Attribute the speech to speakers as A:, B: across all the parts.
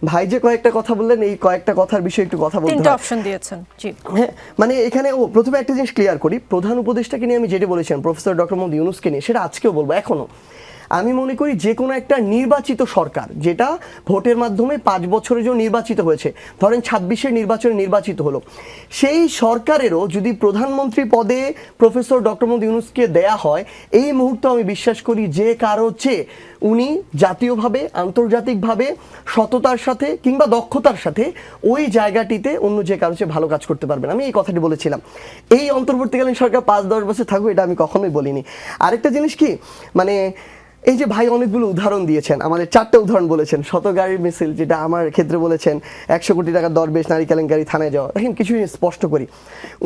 A: ভাই যে কয়েকটা কথা বললেন এই কয়েকটা কথার বিষয়ে একটু কথা বলতে
B: তিনটা
A: হয়।
B: অপশন দিয়েছেন জি
A: হ্যাঁ মানে এখানে প্রথমে একটা জিনিস ক্লিয়ার করি, প্রধান উপদেষ্টাকে নিয়ে আমি যেটা বলেছিলাম প্রফেসর ডক্টর মোহাম্মদ ইউনূসকে নিয়ে, সেটা আজকেও বলবো। এখনো আমি মনে করি যে কোনো একটা নির্বাচিত সরকার যেটা ভোটের মাধ্যমে 5 বছরের জন্য নির্বাচিত হয়েছে, ধরেন 26-এর নির্বাচনে নির্বাচিত হলো, সেই সরকারেরও যদি প্রধানমন্ত্রী পদে প্রফেসর ডক্টর মোহাম্মদ ইউনূসকে দেয়া হয়, এই মুহূর্তে আমি বিশ্বাস করি যে কারো চেয়ে উনি জাতীয়ভাবে আন্তর্জাতিকভাবে সততার সাথে কিংবা দক্ষতার সাথে ওই জায়গাটিতে অন্য যে কারো চেয়ে ভালো কাজ করতে পারবেন। আমি এই কথাটি বলেছিলাম। এই অন্তর্বর্তীকালীন সরকার 5-10 বছর থাকবে এটা আমি কখনোই বলিনি। আরেকটা জিনিস কি, মানে এই যে ভাই অনেকগুলো উদাহরণ দিয়েছেন, আমাদের 4টা উদাহরণ বলেছেন, শত গাড়ির মিছিল যেটা আমার ক্ষেত্রে বলেছেন, 100 কোটি টাকার দরবেশ, নারী কেলেঙ্কারি, থানায় যাওয়া। দেখেন কিছু স্পষ্ট করি,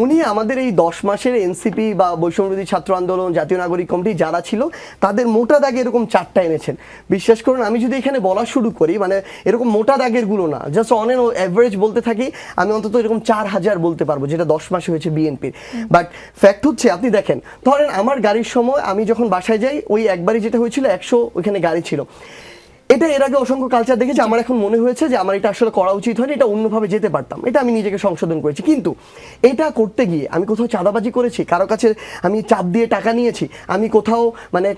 A: উনি আমাদের এই 10 মাসের এনসিপি বা বৈষম্যবিরোধী ছাত্র আন্দোলন, জাতীয় নাগরিক কমিটি যারা ছিল তাদের মোটা দাগে এরকম 4টা এনেছেন। বিশ্বাস করুন আমি যদি এখানে বলা শুরু করি, মানে এরকম মোটা দাগের গুলো না, জাস্ট অন এন অ্যাভারেজ বলতে থাকি, আমি অন্তত এরকম 4000 বলতে পারবো যেটা 10 মাসে হয়েছে বিএনপির। বাট ফ্যাক্ট হচ্ছে আপনি দেখেন, ধরেন আমার গাড়ির সময় আমি যখন বাসায় যাই ওই একবারই যেটা হয়েছিল 100 ওইখানে গাড়ি ছিল। এটা এর আগে অসংখ্য কালচার দেখেছি, আমার এখন মনে হয়েছে যে আমার এটা আসলে করা উচিত হয়নি, এটা অন্যভাবে যেতে পারতাম, এটা আমি নিজেকে সংশোধন করেছি। কিন্তু এটা করতে গিয়ে আমি কোথাও চাঁদাবাজি করেছি, কারো কাছে আমি চাপ দিয়ে টাকা নিয়েছি, আমি কোথাও মানে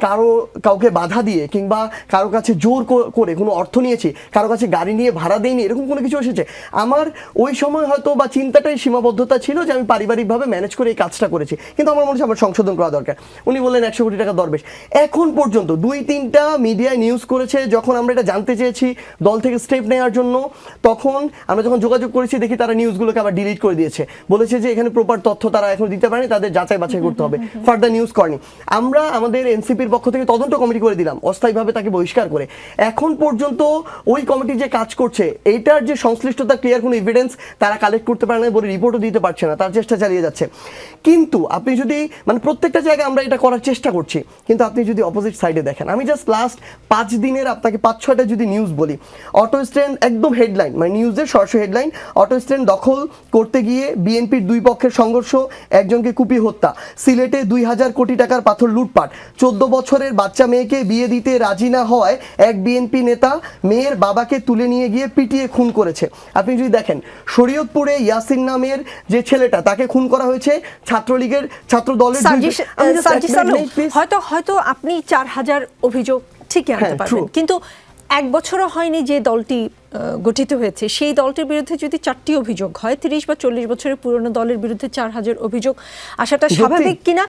A: কাউকে বাধা দিয়ে কিংবা কারো কাছে জোর করে কোনো অর্থ নিয়েছি, কারো কাছে গাড়ি নিয়ে ভাড়া দেয়নি, এরকম কোনো কিছু এসেছে? আমার ওই সময় হয়তো বা চিন্তাটাই সীমাবদ্ধতা ছিল যে আমি পারিবারিকভাবে ম্যানেজ করে এই কাজটা করেছি, কিন্তু আমার মনে হচ্ছে আমার সংশোধন করা দরকার। উনি বললেন 100 কোটি টাকা দরবেশ। এখন পর্যন্ত 2-3টা মিডিয়ায় নিউজ করেছে, যখন আমরা এটা জানতে চেয়েছি দল থেকে স্টেপ নেওয়ার জন্য, তখন আমরা যখন যোগাযোগ করেছি দেখি তারা নিউজগুলোকে আবার ডিলিট করে দিয়েছে, বলেছে যে এখানে প্রপার তথ্য তারা এখন দিতে পারেনি, তাদের যাচাই বাছাই করতে হবে, ফার্দার নিউজ করেনি। আমরা আমাদের এনসিপির পক্ষ থেকে তদন্ত কমিটি করে দিলাম অস্থায়ীভাবে তাকে বহিষ্কার করে। এখন পর্যন্ত ওই কমিটি যে কাজ করছে এইটার যে সংশ্লিষ্টতা ক্লিয়ার কোনো এভিডেন্স তারা কালেক্ট করতে পারে না, বলে রিপোর্টও দিতে পারছে না, তার চেষ্টা চালিয়ে যাচ্ছে। কিন্তু আপনি যদি মানে প্রত্যেকটা জায়গায় আমরা এটা করার চেষ্টা করছি, কিন্তু আপনি যদি অপোজিট সাইডে দেখেন, আমি জাস্ট লাস্ট 5 দিনের আপনাকে 5-6টা যদি নিউজ বলি, অটো স্ট্যান্ড একদম হেডলাইন, মানে নিউজের সরাসরি হেডলাইন, অটো স্ট্যান্ড দখল করতে গিয়ে বিএনপির 2 পক্ষের সংঘর্ষ, একজনকে কুপিয়ে হত্যা, সিলেটে 2000 কোটি টাকার পাথর লুটপাট, 14 বছরের বাচ্চা মেয়েকে বিয়ে দিতে রাজি না হওয়ায় এক বিএনপি নেতা মেয়ের বাবাকে তুলে নিয়ে গিয়ে পিটিয়ে খুন করেছে। আপনি যদি দেখেন শরীয়তপুরে ইয়াসিন নামের যে ছেলেটা তাকে খুন করা হয়েছে ছাত্রলীগের ছাত্র দলের
B: হয়তো আপনি 4000 অভিযোগ ঠিকই আনতে পারবেন, কিন্তু 1 বছরও হয়নি যে দলটি গঠিত হয়েছে, সেই দলটির বিরুদ্ধে যদি 4টি অভিযোগ হয়, 30 বা 40 বছরের পুরনো দলের বিরুদ্ধে 4000 অভিযোগ আসাটা স্বাভাবিক কিনা